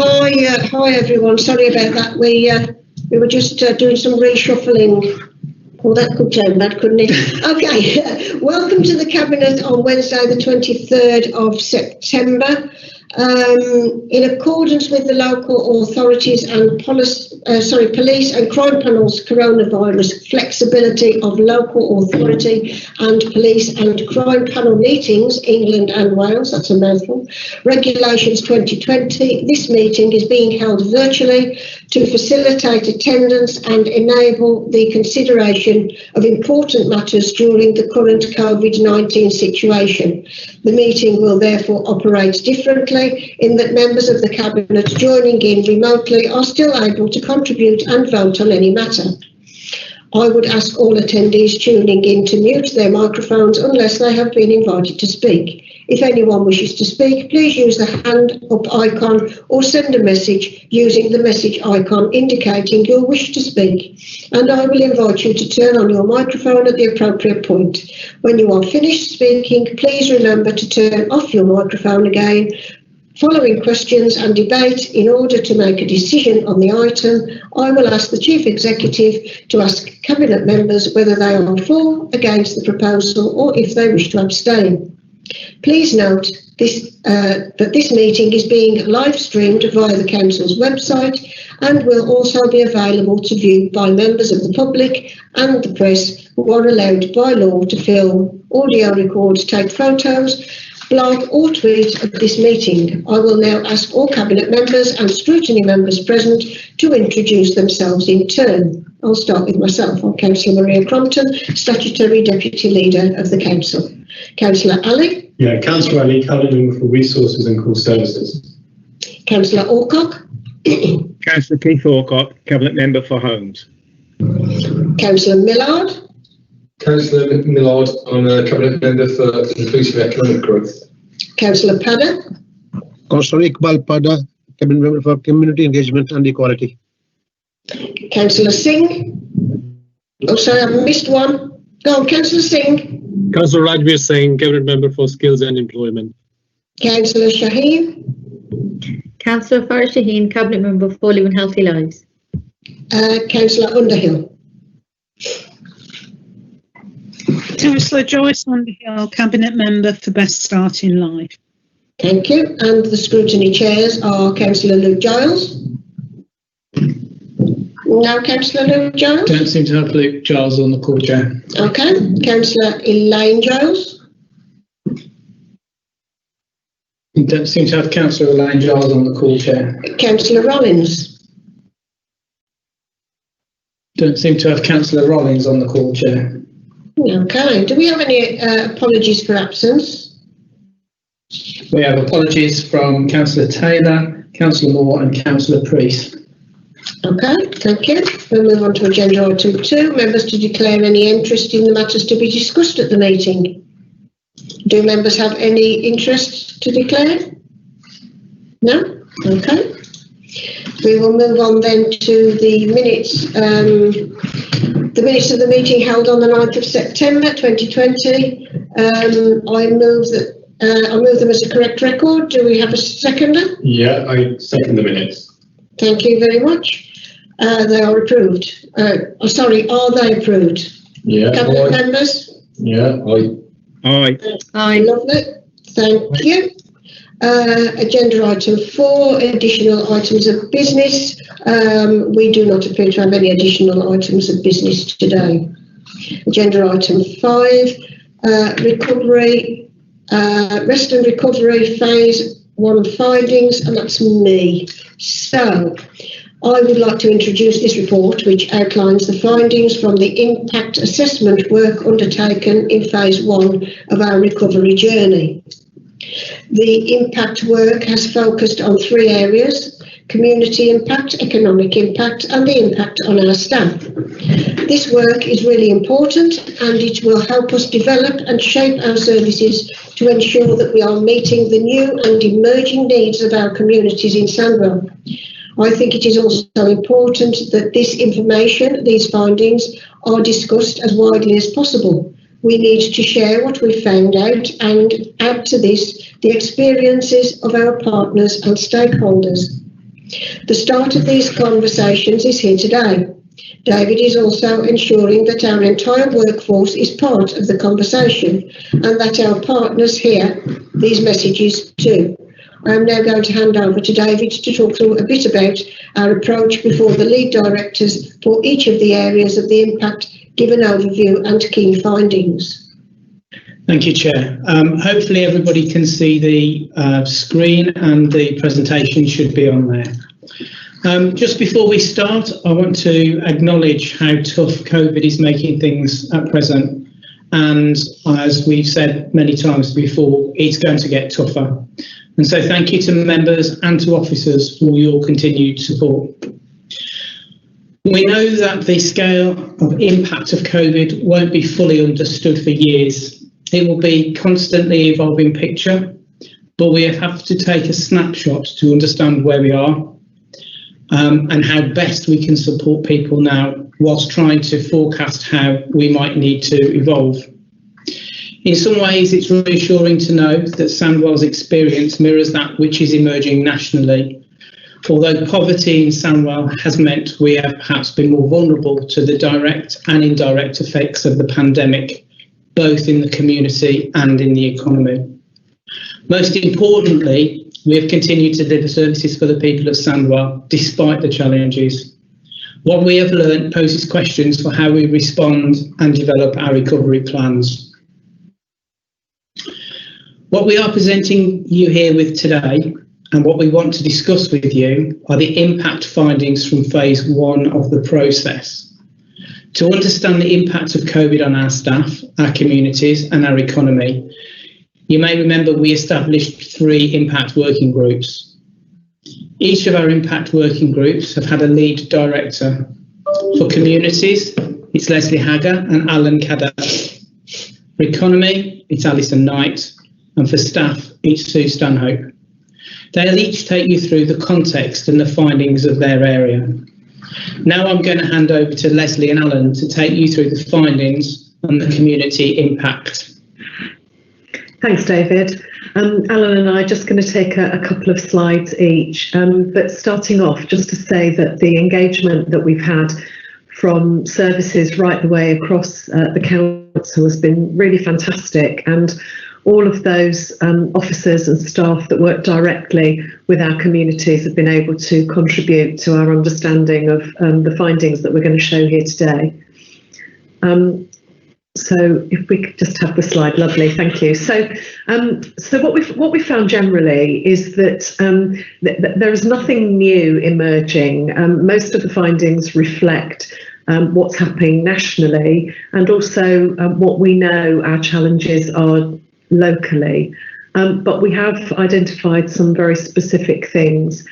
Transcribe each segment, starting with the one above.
Hi everyone. Sorry about that. We were just doing some reshuffling. Well, that could turn bad, couldn't it? Okay. Welcome to the Cabinet on Wednesday, the 23rd of September. In accordance with the local authorities and police and crime panels coronavirus flexibility of local authority and police and crime panel meetings, England and Wales, that's a mouthful, regulations 2020, this meeting is being held virtually to facilitate attendance and enable the consideration of important matters during the current COVID-19 situation. The meeting will therefore operate differently in that members of the Cabinet joining in remotely are still able to contribute and vote on any matter. I would ask all attendees tuning in to mute their microphones unless they have been invited to speak. If anyone wishes to speak, please use the hand up icon or send a message using the message icon indicating your wish to speak, and I will invite you to turn on your microphone at the appropriate point. When you are finished speaking, please remember to turn off your microphone again. Following questions and debate, in order to make a decision on the item, I will ask the Chief Executive to ask Cabinet members whether they are for, against the proposal, or if they wish to abstain. Please note that this meeting is being live streamed via the Council's website and will also be available to view by members of the public and the press who are allowed by law to film, audio record, take photos, blog or tweet at this meeting. I will now ask all Cabinet members and scrutiny members present to introduce themselves in turn. I'll start with myself. I'm Councillor Maria Crompton, Statutory Deputy Leader of the Council. Councillor Ali? Yeah, Councillor Ali, Cabinet Member for Resources and Core Services. Councillor Alcock? Councillor Keith Alcock, Cabinet Member for Homes. Councillor Millard? Councillor Millard, I'm a Cabinet Member for Inclusive Economic Growth. Councillor Padda? Councillor Iqbal Padda, Cabinet Member for Community Engagement and Equality. Councillor Singh? Oh, sorry, I've missed one. Go on, Councillor Singh. Councillor Rajveer Singh, Cabinet Member for Skills and Employment. Councillor Shaheen? Councillor Farah Shaheen, Cabinet Member for Living Healthy Lives. Councillor Underhill? Councillor Joyce Underhill, Cabinet Member for Best Start in Life. Thank you. And the scrutiny chairs are Councillor Luke Giles. Now Councillor Luke Giles. Don't seem to have Luke Giles on the call, Chair. Okay. Councillor Elaine Giles. Don't seem to have Councillor Elaine Giles on the call, Chair. Councillor Rollins. Don't seem to have Councillor Rollins on the call, Chair. Okay. Do we have any apologies for absence? We have apologies from Councillor Taylor, Councillor Moore and Councillor Priest. Okay, thank you. We'll move on to agenda item 2, members to declare any interest in the matters to be discussed at the meeting. Do members have any interest to declare? No? Okay. We will move on then to the minutes. The minutes of the meeting held on the 9th of September 2020. I move them as a correct record. Do we have a seconder? Yeah, I second the minutes. Thank you very much. They are approved. Are they approved? Yeah. Cabinet members? Yeah, Aye. Aye. Lovely. Thank you. Agenda item 4, additional items of business. We do not appear to have any additional items of business today. Agenda item 5, recovery, rest and recovery phase 1 findings, and that's me. So I would like to introduce this report, which outlines the findings from the impact assessment work undertaken in phase 1 of our recovery journey. The impact work has focused on 3 areas: community impact, economic impact, and the impact on our staff. This work is really important, and it will help us develop and shape our services to ensure that we are meeting the new and emerging needs of our communities in Sandwell. I think it is also important that this information, these findings, are discussed as widely as possible. We need to share what we found out and add to this the experiences of our partners and stakeholders. The start of these conversations is here today. David is also ensuring that our entire workforce is part of the conversation and that our partners hear these messages too. I am now going to hand over to David to talk through a bit about our approach before the lead directors for each of the areas of the impact, give an overview and key findings. Thank you, Chair. Hopefully everybody can see the screen and the presentation should be on there. Just before we start, I want to acknowledge how tough COVID is making things at present. And as we've said many times before, it's going to get tougher. And so thank you to members and to officers for your continued support. We know that the scale of impact of COVID won't be fully understood for years. It will be a constantly evolving picture, but we have to take a snapshot to understand where we are and how best we can support people now whilst trying to forecast how we might need to evolve. In some ways, it's reassuring to know that Sandwell's experience mirrors that which is emerging nationally. Although poverty in Sandwell has meant we have perhaps been more vulnerable to the direct and indirect effects of the pandemic, both in the community and in the economy. Most importantly, we have continued to deliver services for the people of Sandwell despite the challenges. What we have learned poses questions for how we respond and develop our recovery plans. What we are presenting you here with today and what we want to discuss with you are the impact findings from phase 1 of the process. To understand the impact of COVID on our staff, our communities and our economy, you may remember we established 3 impact working groups. Each of our impact working groups have had a lead director. For communities, it's Leslie Hagger and Alan Cadder. For economy, it's Alison Knight. And for staff, it's Sue Stanhope. They'll each take you through the context and the findings of their area. Now I'm going to hand over to Leslie and Alan to take you through the findings and the community impact. Thanks, David. Alan and I are just going to take a couple of slides each, but starting off just to say that the engagement that we've had from services right the way across the council has been really fantastic, and all of those officers and staff that work directly with our communities have been able to contribute to our understanding of the findings that we're going to show here today. So if we could just have the slide, lovely, thank you. So what we found generally is that there is nothing new emerging. Most of the findings reflect what's happening nationally and also what we know our challenges are locally, but we have identified some very specific things.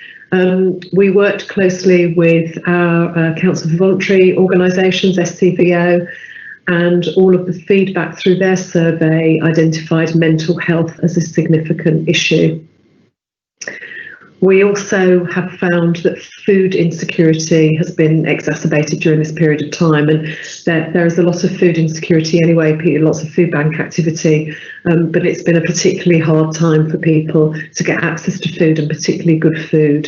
We worked closely with our Council for Voluntary Organisations, SCVO, and all of the feedback through their survey identified mental health as a significant issue. We also have found that food insecurity has been exacerbated during this period of time, and there is a lot of food insecurity anyway, lots of food bank activity, but it's been a particularly hard time for people to get access to food, and particularly good food.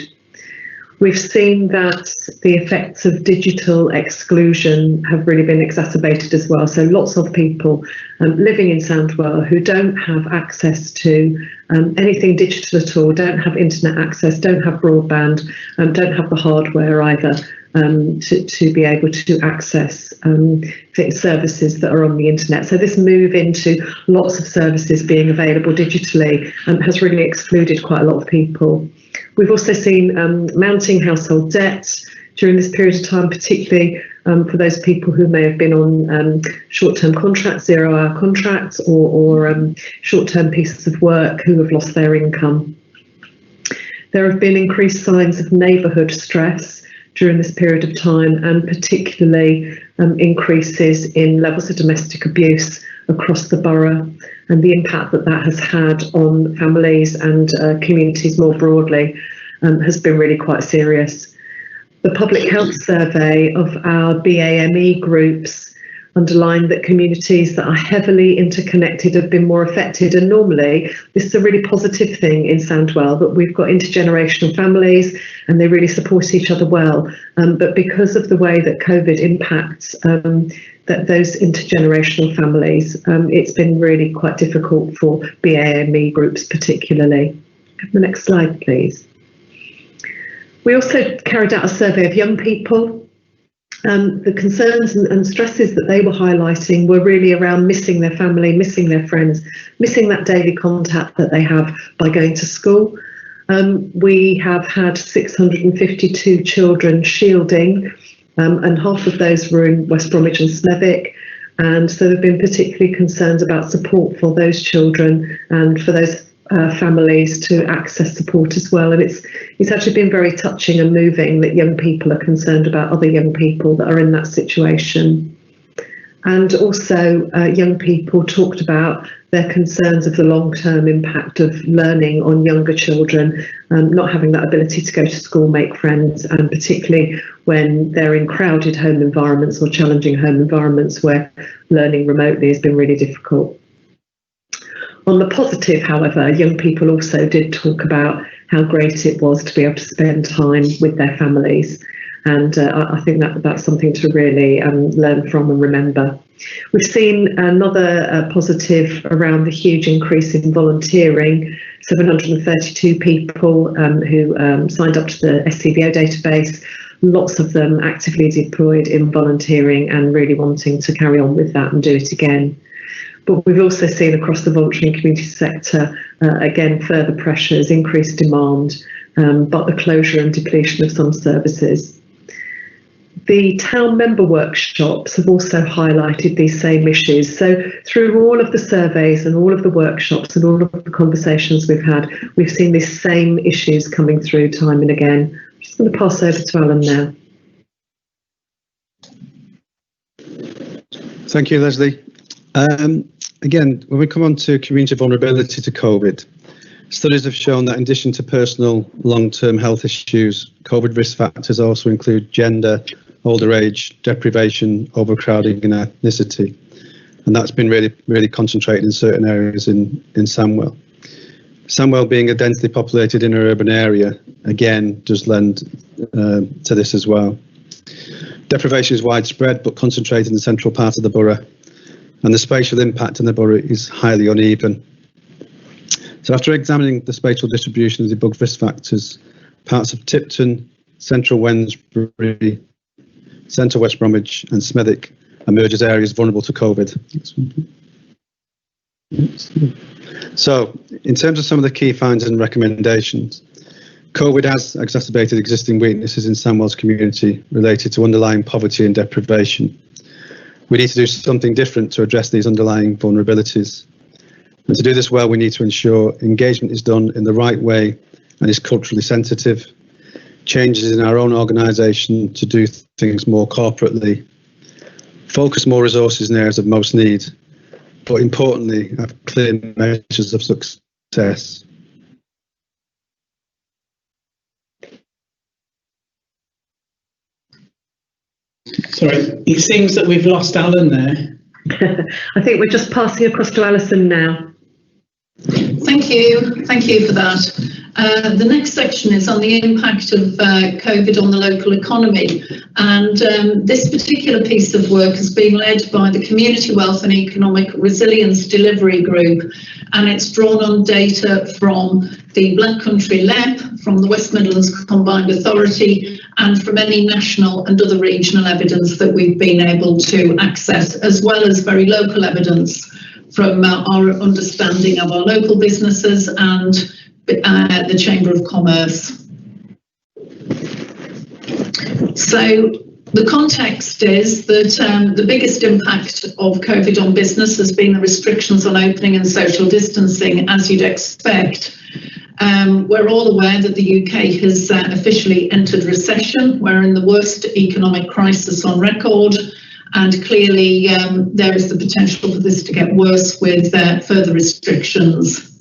We've seen that the effects of digital exclusion have really been exacerbated as well. So lots of people living in Sandwell who don't have access to anything digital at all, don't have internet access, don't have broadband, don't have the hardware either to be able to access services that are on the internet. So this move into lots of services being available digitally has really excluded quite a lot of people. We've also seen mounting household debts during this period of time, particularly for those people who may have been on short-term contracts, zero-hour contracts, or short-term pieces of work who have lost their income. There have been increased signs of neighbourhood stress during this period of time, and particularly increases in levels of domestic abuse across the borough, and the impact that that has had on families and communities more broadly has been really quite serious. The public health survey of our BAME groups underlined that communities that are heavily interconnected have been more affected. And normally, this is a really positive thing in Sandwell, that we've got intergenerational families and they really support each other well. But because of the way that COVID impacts that those intergenerational families, it's been really quite difficult for BAME groups particularly. The next slide, please. We also carried out a survey of young people. The concerns and stresses that they were highlighting were really around missing their family, missing their friends, missing that daily contact that they have by going to school. We have had 652 children shielding, and half of those were in West Bromwich and Smethwick. And so there have been particularly concerns about support for those children and for those families to access support as well. And it's actually been very touching and moving that young people are concerned about other young people that are in that situation. And also young people talked about their concerns of the long-term impact of learning on younger children, not having that ability to go to school, make friends, and particularly when they're in crowded home environments or challenging home environments where learning remotely has been really difficult. On the positive, however, young people also did talk about how great it was to be able to spend time with their families. And I think that's something to really learn from and remember. We've seen another positive around the huge increase in volunteering. 732 people who signed up to the SCVO database, lots of them actively deployed in volunteering and really wanting to carry on with that and do it again. But we've also seen across the voluntary and community sector, again, further pressures, increased demand, but the closure and depletion of some services. The town member workshops have also highlighted these same issues. So through all of the surveys and all of the workshops and all of the conversations we've had, we've seen these same issues coming through time and again. I'm just going to pass over to Alan now. Thank you, Leslie. Again, when we come on to community vulnerability to COVID, studies have shown that in addition to personal long-term health issues, COVID risk factors also include gender, older age, deprivation, overcrowding and ethnicity. And that's been really concentrated in certain areas in Sandwell. Sandwell being a densely populated inner urban area, again, does lend to this as well. Deprivation is widespread but concentrated in the central part of the borough, and the spatial impact in the borough is highly uneven. So after examining the spatial distribution of the above risk factors, parts of Tipton, Central Wednesbury, Central West Bromwich and Smethwick emerge as areas vulnerable to COVID. So in terms of some of the key findings and recommendations, COVID has exacerbated existing weaknesses in Sandwell's community related to underlying poverty and deprivation. We need to do something different to address these underlying vulnerabilities. And to do this well, we need to ensure engagement is done in the right way and is culturally sensitive, changes in our own organisation to do things more corporately, focus more resources in areas of most need, but importantly, have clear measures of success. Sorry, it seems that we've lost Alan there. I think we're just passing across to Alison now. Thank you for that. The next section is on the impact of COVID on the local economy, and this particular piece of work has been led by the Community Wealth and Economic Resilience Delivery Group, and it's drawn on data from the Black Country LEP, from the West Midlands Combined Authority, and from any national and other regional evidence that we've been able to access, as well as very local evidence from our understanding of our local businesses and the Chamber of Commerce. So the context is that the biggest impact of COVID on business has been the restrictions on opening and social distancing, as you'd expect. We're all aware that the UK has officially entered recession. We're in the worst economic crisis on record, and clearly there is the potential for this to get worse with further restrictions.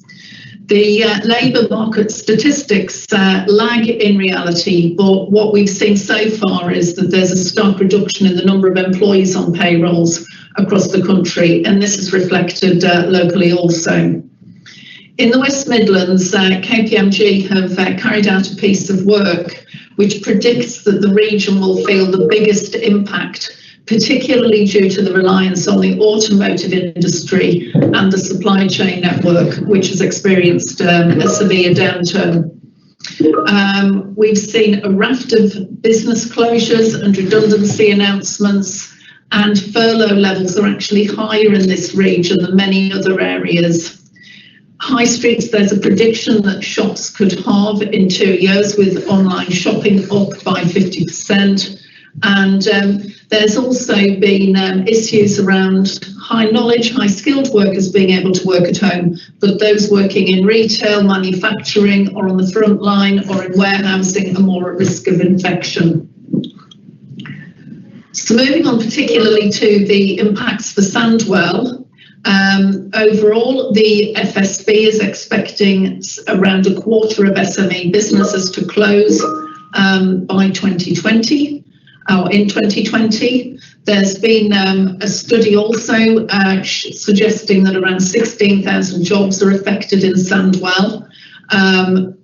The labour market statistics lag in reality, but what we've seen so far is that there's a stark reduction in the number of employees on payrolls across the country, and this is reflected locally also. In the West Midlands, KPMG have carried out a piece of work which predicts that the region will feel the biggest impact, particularly due to the reliance on the automotive industry and the supply chain network, which has experienced a severe downturn. We've seen a raft of business closures and redundancy announcements, and furlough levels are actually higher in this region than many other areas. High streets, there's a prediction that shops could halve in 2 years, with online shopping up by 50%. And there's also been issues around high knowledge, high skilled workers being able to work at home, but those working in retail, manufacturing, or on the front line, or in warehousing are more at risk of infection. So moving on particularly to the impacts for Sandwell, overall the FSB is expecting around a quarter of SME businesses to close by 2020. In 2020, there's been a study also suggesting that around 16,000 jobs are affected in Sandwell.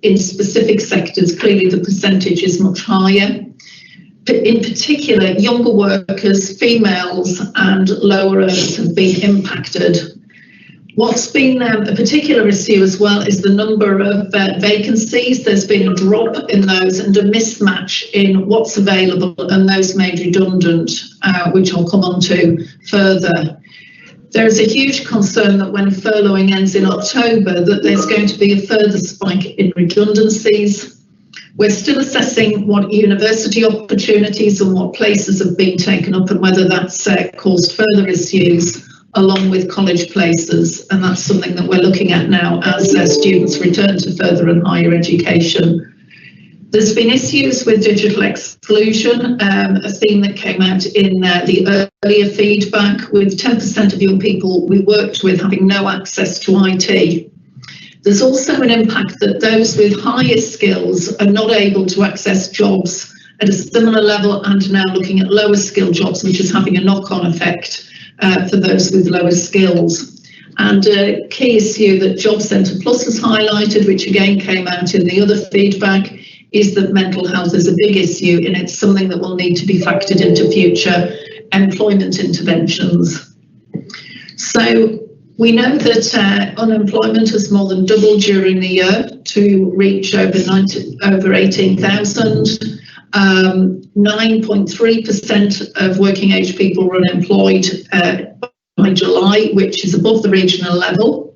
In specific sectors, clearly the percentage is much higher. In particular, younger workers, females and lower earners have been impacted. What's been a particular issue as well is the number of vacancies. There's been a drop in those and a mismatch in what's available and those made redundant, which I'll come on to further. There is a huge concern that when furloughing ends in October, that there's going to be a further spike in redundancies. We're still assessing what university opportunities and what places have been taken up and whether that's caused further issues along with college places, and that's something that we're looking at now as students return to further and higher education. There's been issues with digital exclusion, a theme that came out in the earlier feedback, with 10% of young people we worked with having no access to IT. There's also an impact that those with higher skills are not able to access jobs at a similar level and now looking at lower skill jobs, which is having a knock-on effect for those with lower skills. And a key issue that Job Centre Plus has highlighted, which again came out in the other feedback, is that mental health is a big issue, and it's something that will need to be factored into future employment interventions. So we know that unemployment has more than doubled during the year to reach over 18,000. 9.3% of working age people were unemployed by July, which is above the regional level.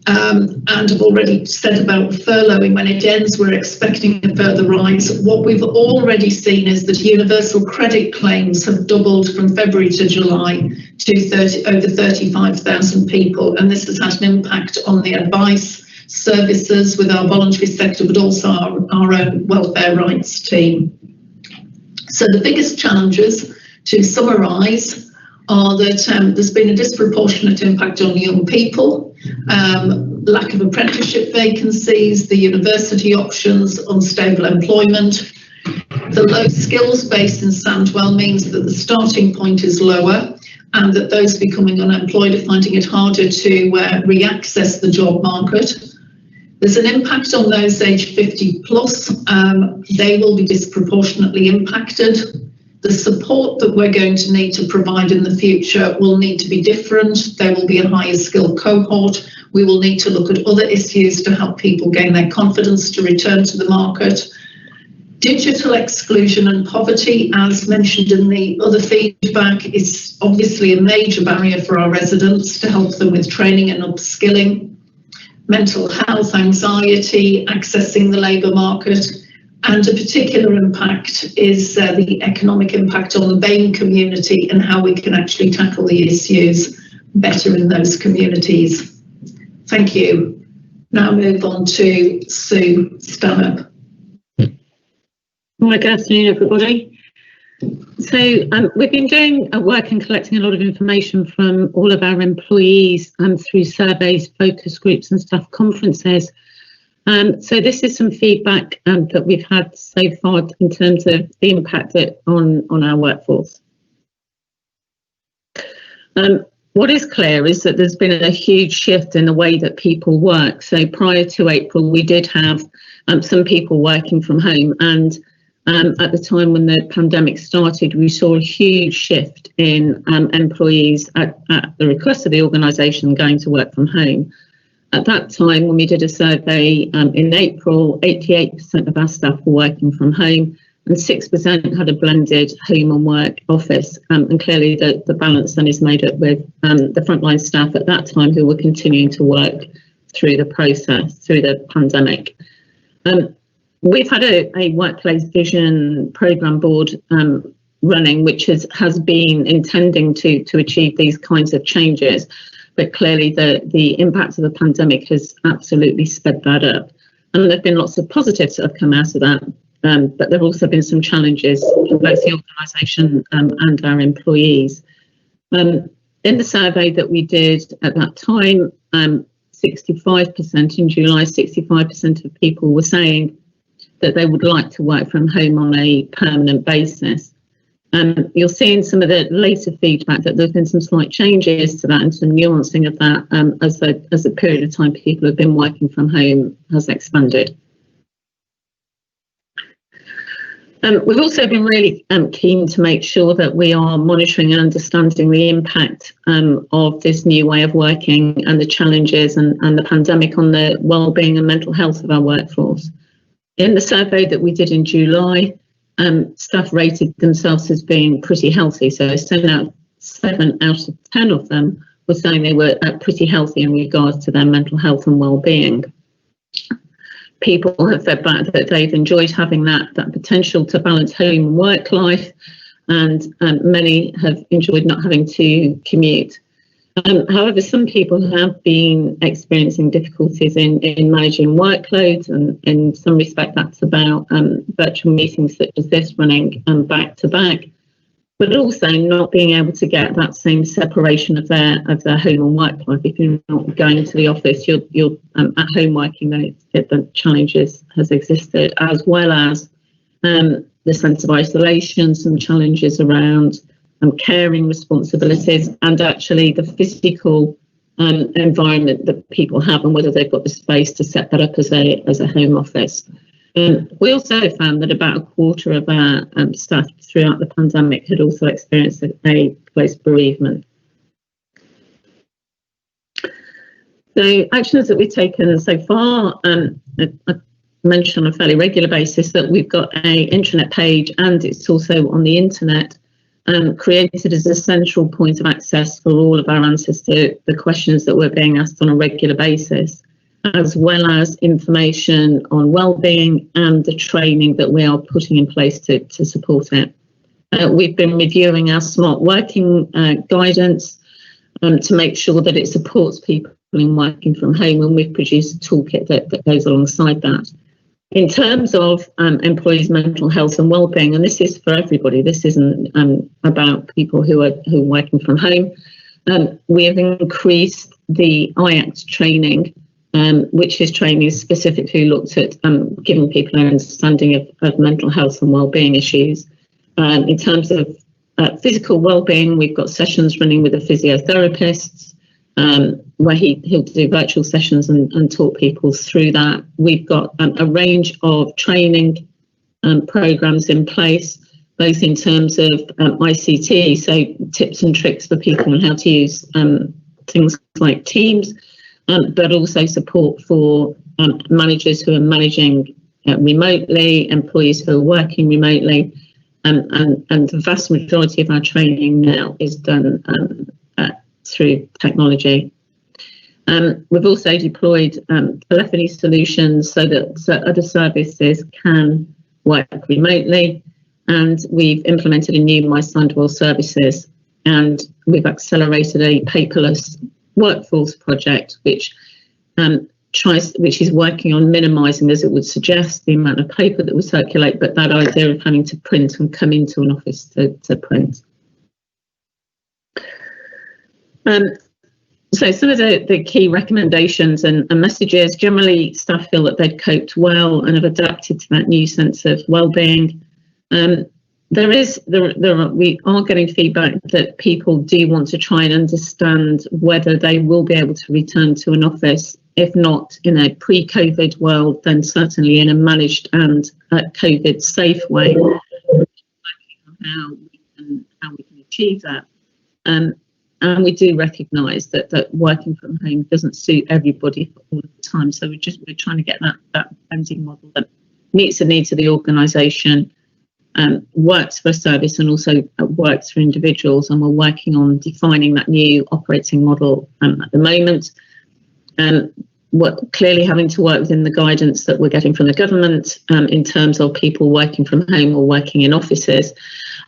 And I've already said about furloughing. When it ends, we're expecting a further rise. What we've already seen is that universal credit claims have doubled from February to July to over 35,000 people, and this has had an impact on the advice services with our voluntary sector, but also our own welfare rights team. So the biggest challenges, to summarise, are that there's been a disproportionate impact on young people, lack of apprenticeship vacancies, the university options, unstable employment. The low skills base in Sandwell means that the starting point is lower, and that those becoming unemployed are finding it harder to re-access the job market. There's an impact on those aged 50 plus. They will be disproportionately impacted. The support that we're going to need to provide in the future will need to be different. There will be a higher skill cohort. We will need to look at other issues to help people gain their confidence to return to the market. Digital exclusion and poverty, as mentioned in the other feedback, is obviously a major barrier for our residents to help them with training and upskilling. Mental health, anxiety, accessing the labour market, and a particular impact is the economic impact on the BAME community and how we can actually tackle the issues better in those communities. Thank you. Now move on to Sue Stanhope. Well, good afternoon, everybody. So we've been doing work and collecting a lot of information from all of our employees through surveys, focus groups and staff conferences. So this is some feedback that we've had so far in terms of the impact on our workforce. What is clear is that there's been a huge shift in the way that people work. So prior to April, we did have some people working from home, and at the time when the pandemic started, we saw a huge shift in employees at the request of the organisation going to work from home. At that time, when we did a survey in April, 88% of our staff were working from home, and 6% had a blended home and work office. And clearly the balance then is made up with the frontline staff at that time who were continuing to work through the process, through the pandemic. We've had a workplace vision programme board running, which has been intending to achieve these kinds of changes. But clearly the impact of the pandemic has absolutely sped that up. And there have been lots of positives that have come out of that. But there have also been some challenges for both the organisation and our employees. In the survey that we did at that time, 65% in July, 65% of people were saying that they would like to work from home on a permanent basis. You'll see in some of the later feedback that there's been some slight changes to that and some nuancing of that as the period of time people have been working from home has expanded. We've also been really keen to make sure that we are monitoring and understanding the impact of this new way of working and the challenges and the pandemic on the wellbeing and mental health of our workforce. In the survey that we did in July, staff rated themselves as being pretty healthy. So 7 out of 10 of them were saying they were pretty healthy in regards to their mental health and well-being. People have fed back that they've enjoyed having that potential to balance home and work life, and many have enjoyed not having to commute. However, some people have been experiencing difficulties in managing workloads, and in some respect that's about virtual meetings such as this running back to back, but also not being able to get that same separation of their home and work life. If you're not going to the office, you're at home working, then the challenges has existed, as well as the sense of isolation, some challenges around caring responsibilities, and actually the physical environment that people have and whether they've got the space to set that up as a home office. We also found that about a quarter of our staff throughout the pandemic had also experienced a close bereavement. So actions that we've taken so far, I mention on a fairly regular basis that we've got an intranet page, and it's also on the internet, created as a central point of access for all of our answers to the questions that we're being asked on a regular basis, as well as information on wellbeing and the training that we are putting in place to support it. We've been reviewing our smart working guidance to make sure that it supports people in working from home, and we've produced a toolkit that goes alongside that. In terms of employees' mental health and wellbeing, and this is for everybody, this isn't about people who are working from home, we have increased the IACT training, which is training specifically looked at giving people an understanding of mental health and wellbeing issues. In terms of physical wellbeing, we've got sessions running with the physiotherapists, where he'll do virtual sessions and talk people through that. We've got a range of training programs in place, both in terms of ICT, so tips and tricks for people on how to use things like Teams, but also support for managers who are managing remotely, employees who are working remotely, and the vast majority of our training now is done through technology. We've also deployed telephony solutions so that other services can work remotely, and we've implemented a new MySandwell services, and we've accelerated a paperless workforce project, which is working on minimising, as it would suggest, the amount of paper that would circulate, but that idea of having to print and come into an office to print. So some of the key recommendations and messages: generally staff feel that they've coped well and have adapted to that new sense of wellbeing. we are getting feedback that people do want to try and understand whether they will be able to return to an office, if not in a pre-COVID world, then certainly in a managed and COVID safe way. How we can achieve that. And we do recognise that working from home doesn't suit everybody all the time. So we're trying to get that blending model that meets the needs of the organisation, works for a service and also works for individuals. And we're working on defining that new operating model at the moment. We're clearly having to work within the guidance that we're getting from the government in terms of people working from home or working in offices.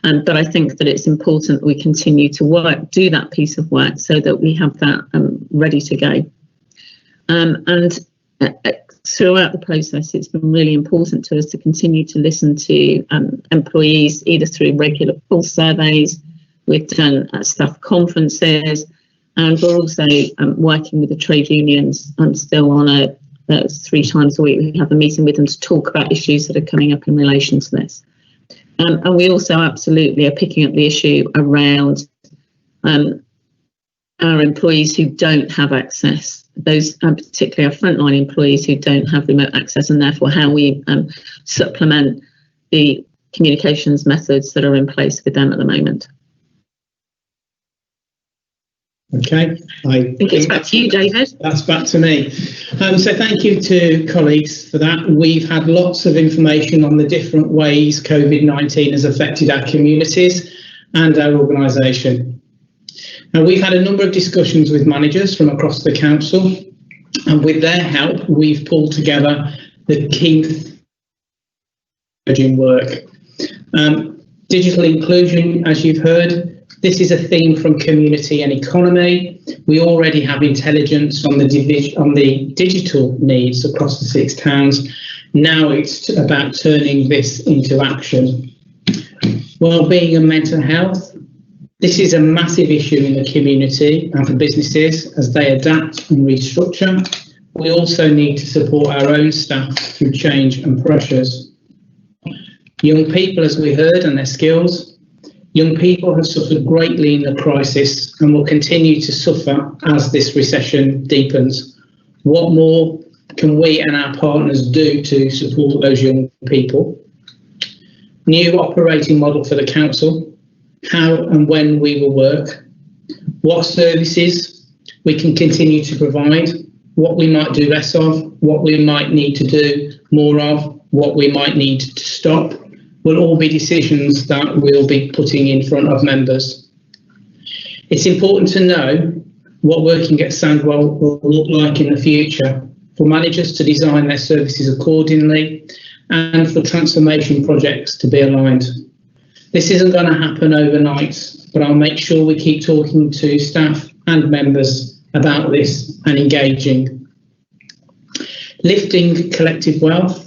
But I think that it's important that we continue to do that piece of work so that we have that ready to go. And throughout the process, it's been really important to us to continue to listen to employees, either through regular pulse surveys, we've done staff conferences, and we're also working with the trade unions still on 3 times a week. We have a meeting with them to talk about issues that are coming up in relation to this. And we also absolutely are picking up the issue around our employees who don't have access, those particularly our frontline employees who don't have remote access, and therefore how we supplement the communications methods that are in place with them at the moment. Okay, I think it's back to you, David. That's back to me. So thank you to colleagues for that. We've had lots of information on the different ways COVID-19 has affected our communities and our organisation. Now, we've had a number of discussions with managers from across the council, and with their help, we've pulled together the key work. Digital inclusion, as you've heard, this is a theme from community and economy. We already have intelligence on the digital needs across the 6 towns. Now it's about turning this into action. Wellbeing and mental health. This is a massive issue in the community and for businesses as they adapt and restructure. We also need to support our own staff through change and pressures. Young people, as we heard, and their skills. Young people have suffered greatly in the crisis and will continue to suffer as this recession deepens. What more can we and our partners do to support those young people? New operating model for the council, how and when we will work, what services we can continue to provide, what we might do less of, what we might need to do more of, what we might need to stop, will all be decisions that we'll be putting in front of members. It's important to know what working at Sandwell will look like in the future, for managers to design their services accordingly and for transformation projects to be aligned. This isn't going to happen overnight, but I'll make sure we keep talking to staff and members about this and engaging. Lifting collective wealth.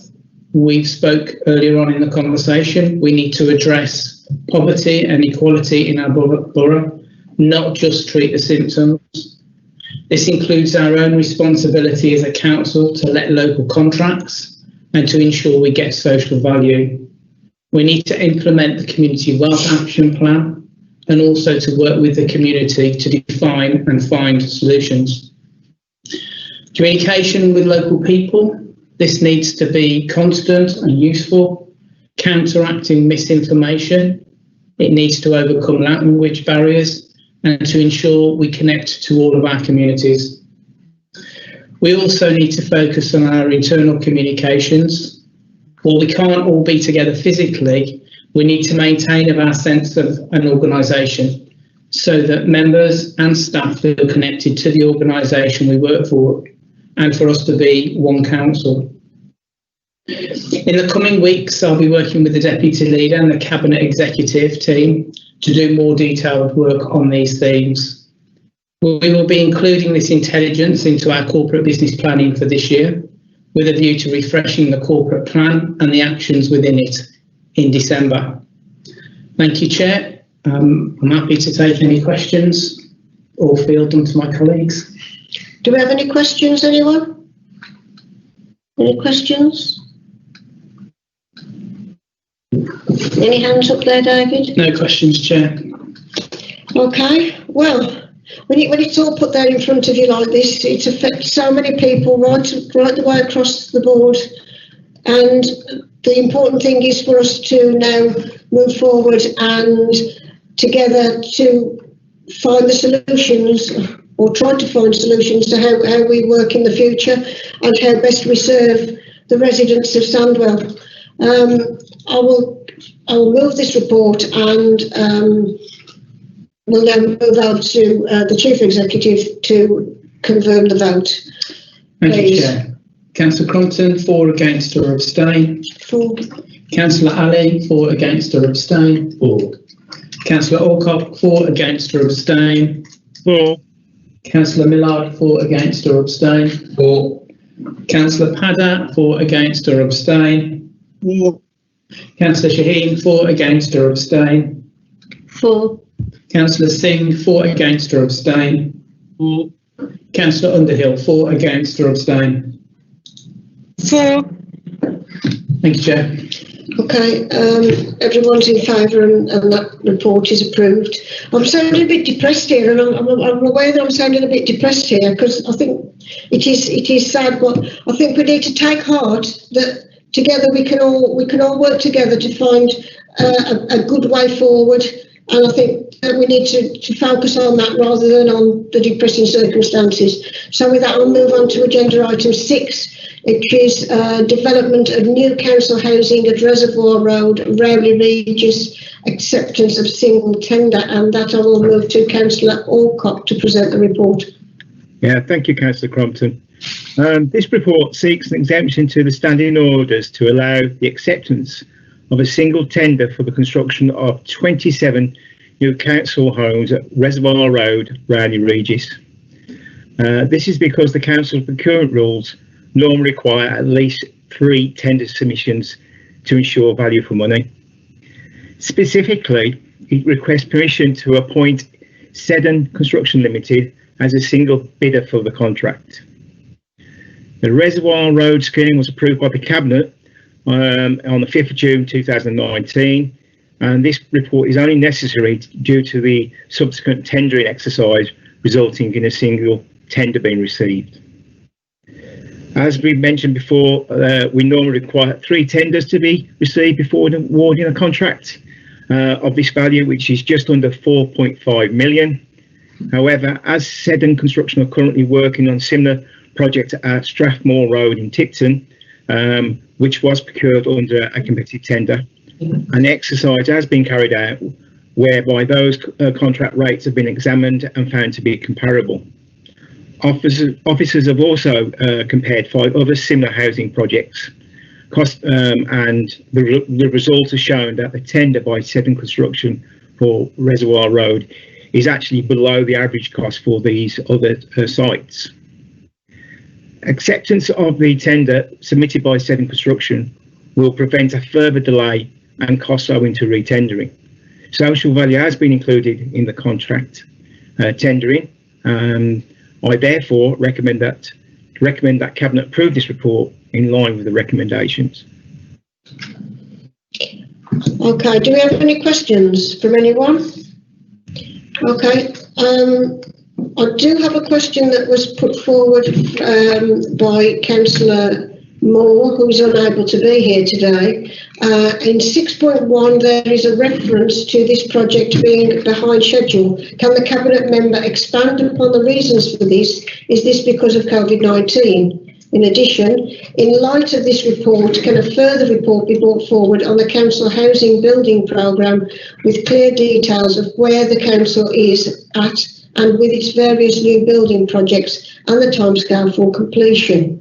We've spoke earlier on in the conversation. We need to address poverty and equality in our borough, not just treat the symptoms. This includes our own responsibility as a council to let local contracts and to ensure we get social value. We need to implement the Community Wealth Action Plan and also to work with the community to define and find solutions. Communication with local people. This needs to be constant and useful, counteracting misinformation. It needs to overcome language barriers and to ensure we connect to all of our communities. We also need to focus on our internal communications. While we can't all be together physically, we need to maintain our sense of an organisation so that members and staff feel connected to the organisation we work for and for us to be one council. In the coming weeks, I'll be working with the Deputy Leader and the Cabinet Executive team to do more detailed work on these themes. We will be including this intelligence into our corporate business planning for this year, with a view to refreshing the corporate plan and the actions within it in December. Thank you, Chair. I'm happy to take any questions or field them to my colleagues. Do we have any questions, anyone? Any questions? Any hands up there, David? No questions, Chair. Okay, well, when it's all put there in front of you like this, it affects so many people right the way across the board. And the important thing is for us to now move forward and together to find the solutions, or try to find solutions to how we work in the future and how best we serve the residents of Sandwell. I will move this report, and we'll now move out to the Chief Executive to confirm the vote. Thank Please. you, Chair. Councillor Crompton, for, against or abstain. For. Councillor Ali, for, against or abstain. For. Councillor Alcock, for, against or abstain. For. Councillor Millard, for, against or abstain. For. Councillor Padda, for, against or abstain. For. Councillor Shaheen, for, against or abstain. For. Councillor Singh, for, against or abstain. For. Councillor Underhill, for, against or abstain. For. Thank you, Chair. Okay, everyone's in favour, and that report is approved. I'm sounding a bit depressed here, and I'm aware that I'm sounding a bit depressed here, because I think it is sad, but I think we need to take heart that together we can all work together to find a good way forward. And I think that we need to focus on that rather than on the depressing circumstances. So with that, I'll move on to agenda item 6, which is development of new council housing at Reservoir Road, Rowley Regis, acceptance of single tender. And that I will move to Councillor Alcock to present the report. Yeah, thank you, Councillor Crompton. This report seeks an exemption to the standing orders to allow the acceptance of a single tender for the construction of 27 new council homes at Reservoir Road, Rowley Regis. This is because the council's procurement rules normally require at least 3 tender submissions to ensure value for money. Specifically, it requests permission to appoint Seddon Construction Limited as a single bidder for the contract. The Reservoir Road scheme was approved by the Cabinet on the 5th of June 2019, and this report is only necessary due to the subsequent tendering exercise resulting in a single tender being received. As we mentioned before, we normally require 3 tenders to be received before awarding a contract of this value, which is just under 4.5 million. However, as Seddon Construction are currently working on similar project at Strathmore Road in Tipton, which was procured under a competitive tender. An exercise has been carried out whereby those contract rates have been examined and found to be comparable. Officers have also compared 5 other similar housing projects, and the results have shown that the tender by Seddon Construction for Reservoir Road is actually below the average cost for these other sites. Acceptance of the tender submitted by Seddon Construction will prevent a further delay and costs owing to retendering. Social value has been included in the contract tendering. I therefore recommend that Cabinet approve this report in line with the recommendations. Okay, do we have any questions from anyone? Okay, I do have a question that was put forward by Councillor Moore, who is unable to be here today. In 6.1, there is a reference to this project being behind schedule. Can the Cabinet member expand upon the reasons for this? Is this because of COVID-19? In addition, in light of this report, can a further report be brought forward on the Council Housing Building Programme with clear details of where the Council is at and with its various new building projects and the timescale for completion?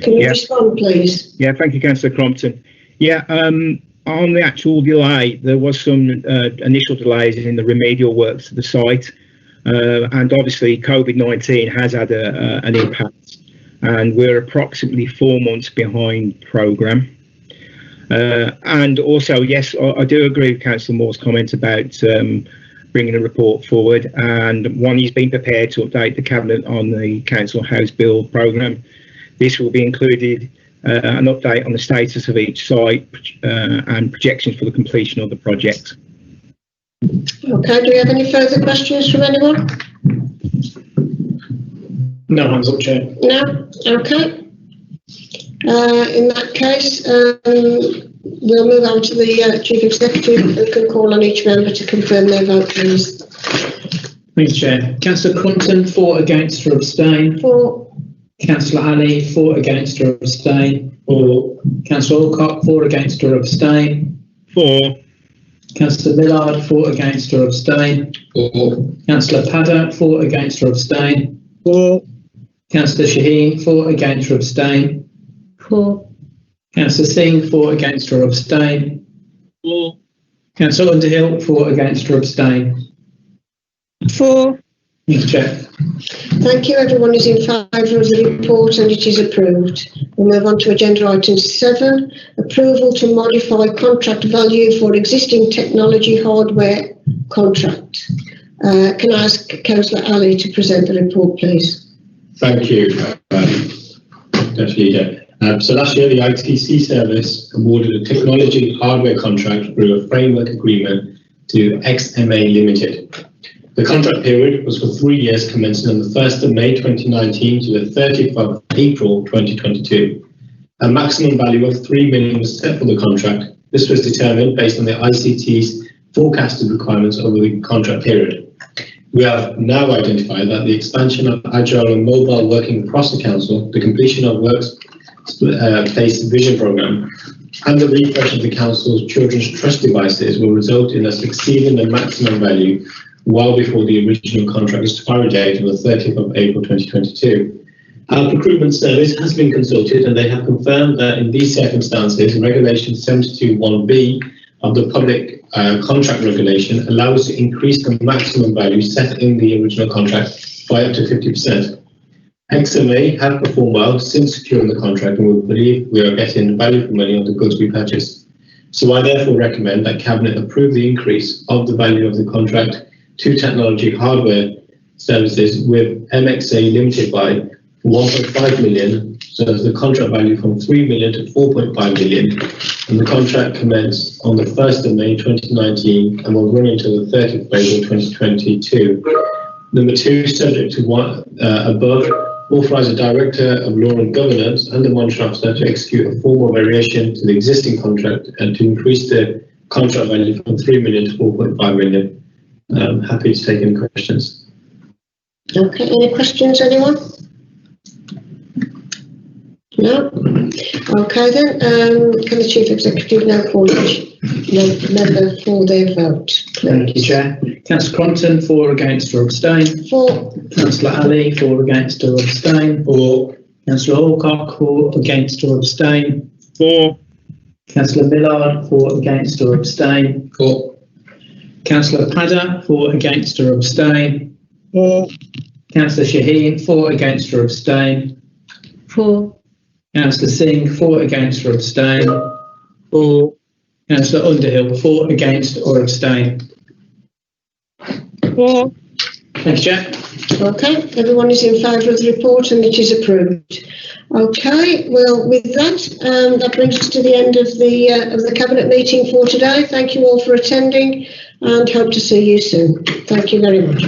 Can you respond, please? Yeah, thank you, Councillor Crompton. Yeah, on the actual delay, there was some initial delays in the remedial works to the site, and obviously COVID-19 has had an impact, and we're approximately 4 months behind programme. And also, yes, I do agree with Councillor Moore's comment about bringing a report forward, and one, he's been prepared to update the Cabinet on the Council House Build programme. This will be included an update on the status of each site and projections for the completion of the project. Okay, do we have any further questions from anyone? No hands up, Chair. No? Okay. In that case, we'll move on to the Chief Executive, who can call on each member to confirm their vote, please. Thanks, Chair. Councillor Crunton, for, against or abstain. For. Councillor Ali, for, against or abstain. For. Councillor Alcock, for, against or abstain. For. Councillor Millard, for, against or abstain. For. Councillor Padder, for, against or abstain. For. Councillor Shaheen, for, against or abstain. For. Councillor Singh, for, against or abstain. For. Councillor Underhill, for, against or abstain. For. Thank you, Chair. Thank you. Everyone is in favour of the report and it is approved. We'll move on to agenda item 7, approval to modify contract value for existing technology hardware contract. Can I ask Councillor Ali to present the report, please? Thank you, Deputy Leader. So last year, the ITC service awarded a technology hardware contract through a framework agreement to XMA Limited. The contract period was for 3 years, commencing on the 1st of May 2019 to the 30th of April 2022. A maximum value of 3 million was set for the contract. This was determined based on the ICT's forecasted requirements over the contract period. We have now identified that the expansion of agile and mobile working across the council, the completion of workplace vision programme, and the refresh of the council's children's trust devices will result in us exceeding the maximum value well before the original contract expiry date of the 30th of April 2022. Our procurement service has been consulted and they have confirmed that in these circumstances, Regulation 72(1)(b) of the Public Contract Regulation allows us to increase the maximum value set in the original contract by up to 50%. XMA have performed well since securing the contract and we believe we are getting value for money on the goods we purchase. So I therefore recommend that Cabinet approve the increase of the value of the contract to technology hardware services with MXA Limited by 1.5 million, so as the contract value from 3 million to 4.5 million, and the contract commenced on the 1st of May 2019 and will run until the 30th of April 2022. Number 2, subject to above, authorise the Director of Law and Governance and the Monitoring Officer to execute a formal variation to the existing contract and to increase the contract value from 3 million to 4.5 million. I'm happy to take any questions. Okay, any questions, anyone? No? Okay then, can the Chief Executive now call each member for their vote, please? Thank you, Chair. Councillor Crunton, for, against or abstain. For. Councillor Ali, for, against or abstain. For. Councillor Alcock, for, against or abstain. For. Councillor Millard, for, against or abstain. For. Councillor Padder, for, against or abstain. For. Councillor Shaheen, for, against or abstain. For. Councillor Singh, for, against or abstain. For. Councillor Underhill, for, against or abstain. For. Thank you, Chair. Okay, everyone is in favour of the report and it is approved. Okay, well, with that, that brings us to the end of the Cabinet meeting for today. Thank you all for attending and hope to see you soon. Thank you very much.